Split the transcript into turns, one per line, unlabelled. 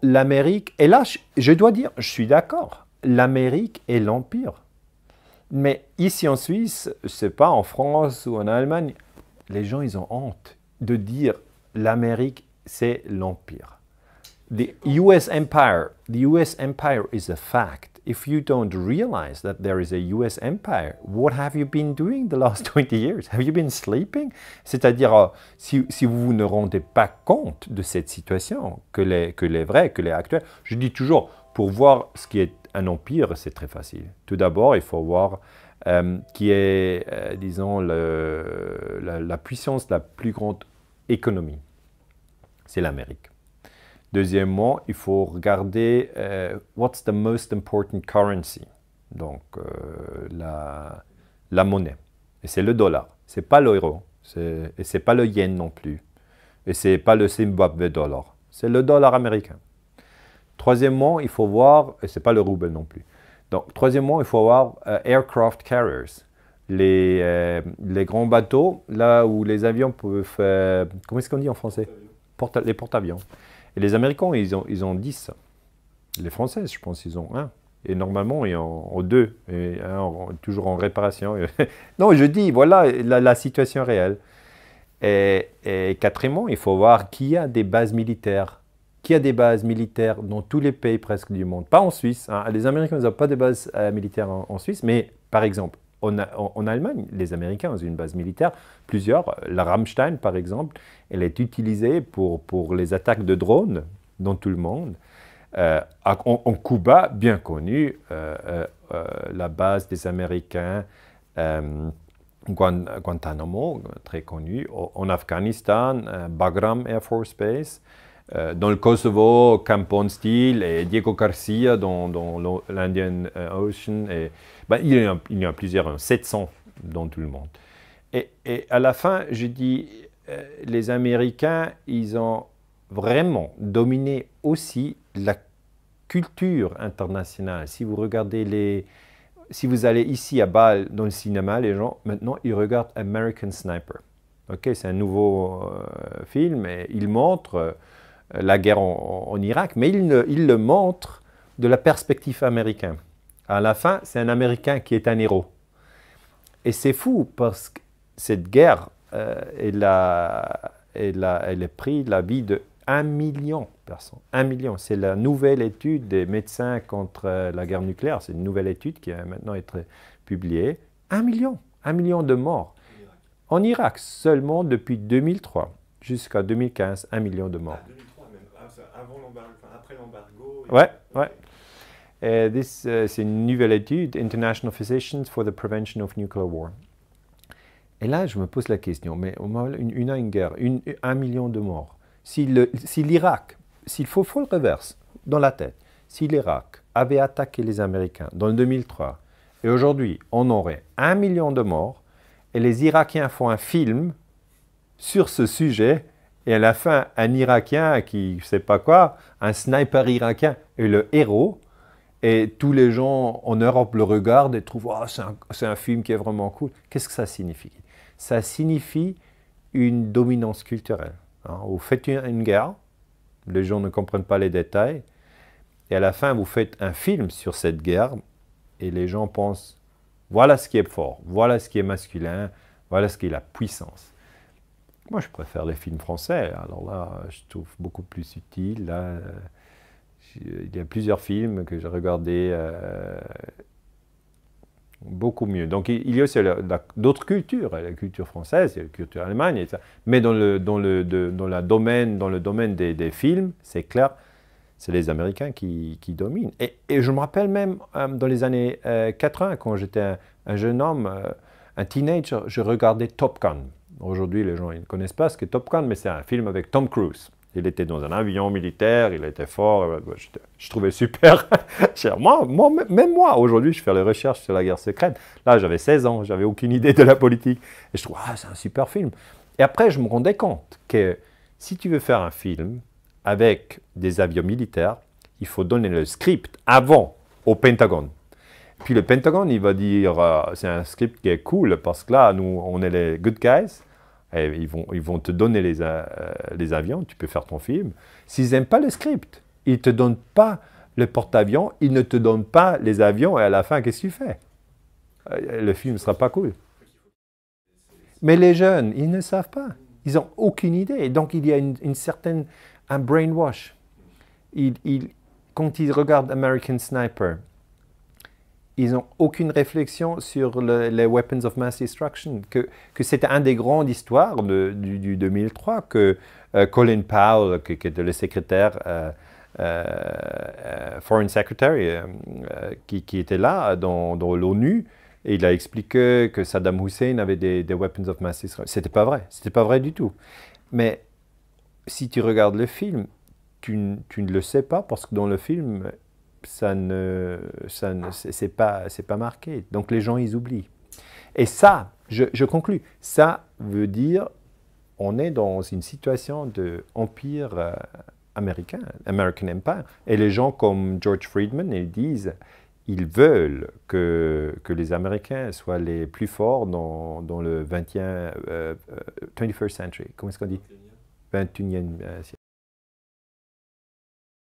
l'Amérique, et là, je dois dire, je suis d'accord, l'Amérique est l'Empire. Mais ici en Suisse, je ne sais pas, en France ou en Allemagne, les gens, ils ont honte de dire l'Amérique, c'est l'Empire. The US Empire is a fact. If you don't realize that there is a US Empire, what have you been doing the last 20 years? Have you been sleeping? C'est-à-dire, si vous ne rendez pas compte de cette situation, que les vrais, que les actuels, je dis toujours, pour voir ce qui est un empire, c'est très facile. Tout d'abord, il faut voir qui est, disons, la puissance, la plus grande économie. C'est l'Amérique. Deuxièmement, il faut regarder what's the most important currency, donc la monnaie. Et c'est le dollar, ce n'est pas l'euro, et ce n'est pas le yen non plus, et ce n'est pas le Zimbabwe dollar, c'est le dollar américain. Troisièmement, il faut voir, et ce n'est pas le rouble non plus. Donc, troisièmement, il faut voir aircraft carriers, les grands bateaux, là où les avions peuvent, comment est-ce qu'on dit en français? Les porte-avions. Et les Américains, ils ont 10. Les Français, je pense, ils ont 1. Et normalement, ils ont 2. Et toujours en réparation. Non, je dis, voilà la situation réelle. Et quatrièmement, il faut voir qui a des bases militaires. Qui a des bases militaires dans tous les pays presque du monde. Pas en Suisse. Hein. Les Américains n'ont pas de bases militaires en Suisse. Mais par exemple, en Allemagne, les Américains ont une base militaire, plusieurs. La Ramstein, par exemple, elle est utilisée pour les attaques de drones dans tout le monde. En Cuba, bien connu, la base des Américains, Guantanamo, très connu. En Afghanistan, Bagram Air Force Base. Dans le Kosovo, Campon Steel et Diego Garcia dans l'Indian Ocean. Et, il y en a plusieurs, 700 dans tout le monde. Et à la fin, je dis, les Américains, ils ont vraiment dominé aussi la culture internationale. Si vous regardez si vous allez ici à Bâle, dans le cinéma, les gens, maintenant, ils regardent American Sniper. Okay, c'est un nouveau film et il montre la guerre en Irak, mais il le montre de la perspective américaine. À la fin, c'est un Américain qui est un héros. Et c'est fou parce que cette guerre, elle a pris la vie de 1 million de personnes. 1 million, c'est la nouvelle étude des médecins contre la guerre nucléaire. C'est une nouvelle étude qui va maintenant être publiée. 1 million de morts. En Irak, seulement depuis 2003 jusqu'à 2015, 1 million de morts.
Après l'embargo.
Ouais. C'est une nouvelle étude, International Physicians for the Prevention of Nuclear War. Et là, je me pose la question, mais une guerre, 1 million de morts. Si l'Irak, s'il faut le reverse dans la tête, si l'Irak avait attaqué les Américains dans le 2003, et aujourd'hui, on aurait 1 million de morts, et les Irakiens font un film sur ce sujet, et à la fin, un Irakien qui ne sait pas quoi, un sniper irakien est le héros, et tous les gens en Europe le regardent et trouvent oh, c'est un film qui est vraiment cool. Qu'est-ce que ça signifie? Ça signifie une dominance culturelle. Hein. Vous faites une guerre, les gens ne comprennent pas les détails, et à la fin, vous faites un film sur cette guerre, et les gens pensent voilà ce qui est fort, voilà ce qui est masculin, voilà ce qui est la puissance. Moi, je préfère les films français. Alors là, je trouve beaucoup plus utile. Là, il y a plusieurs films que j'ai regardés beaucoup mieux. Donc, il y a aussi d'autres cultures. La culture française, il y a la culture allemande, et ça. Mais dans le domaine des films, c'est clair, c'est les Américains qui dominent. Et je me rappelle même, dans les années 80, quand j'étais un jeune homme, un teenager, je regardais Top Gun. Aujourd'hui, les gens ne connaissent pas ce qu'est Top Gun, mais c'est un film avec Tom Cruise. Il était dans un avion militaire, il était fort, je trouvais super. Même moi, aujourd'hui, je fais les recherches sur la guerre secrète. Là, j'avais 16 ans, j'avais aucune idée de la politique. Et je trouve, c'est un super film. Et après, je me rendais compte que si tu veux faire un film avec des avions militaires, il faut donner le script avant au Pentagone. Puis le Pentagone, il va dire, c'est un script qui est cool, parce que là, nous, on est les good guys. Et ils vont te donner les avions, tu peux faire ton film. S'ils n'aiment pas le script, Il ne te donne pas le porte-avions, il ne te donne pas les avions, et à la fin, qu'est-ce que tu fais? Le film ne sera pas cool. Mais les jeunes, ils ne savent pas. Ils n'ont aucune idée. Donc, il y a une certaine... un brainwash. Quand ils regardent American Sniper, ils n'ont aucune réflexion sur les Weapons of Mass Destruction, que c'était une des grandes histoires du 2003, que Colin Powell, qui était le secrétaire, Foreign Secretary, qui était là dans l'ONU, et il a expliqué que Saddam Hussein avait des Weapons of Mass Destruction. C'était pas vrai, c'était pas vrai du tout. Mais si tu regardes le film, tu ne le sais pas parce que dans le film, c'est pas marqué. Donc les gens, ils oublient. Et ça, je conclus, ça veut dire on est dans une situation d'empire américain, American Empire. Et les gens comme George Friedman, ils disent, ils veulent que les Américains soient les plus forts dans le 21st century. Comment est-ce qu'on dit? 21e siècle.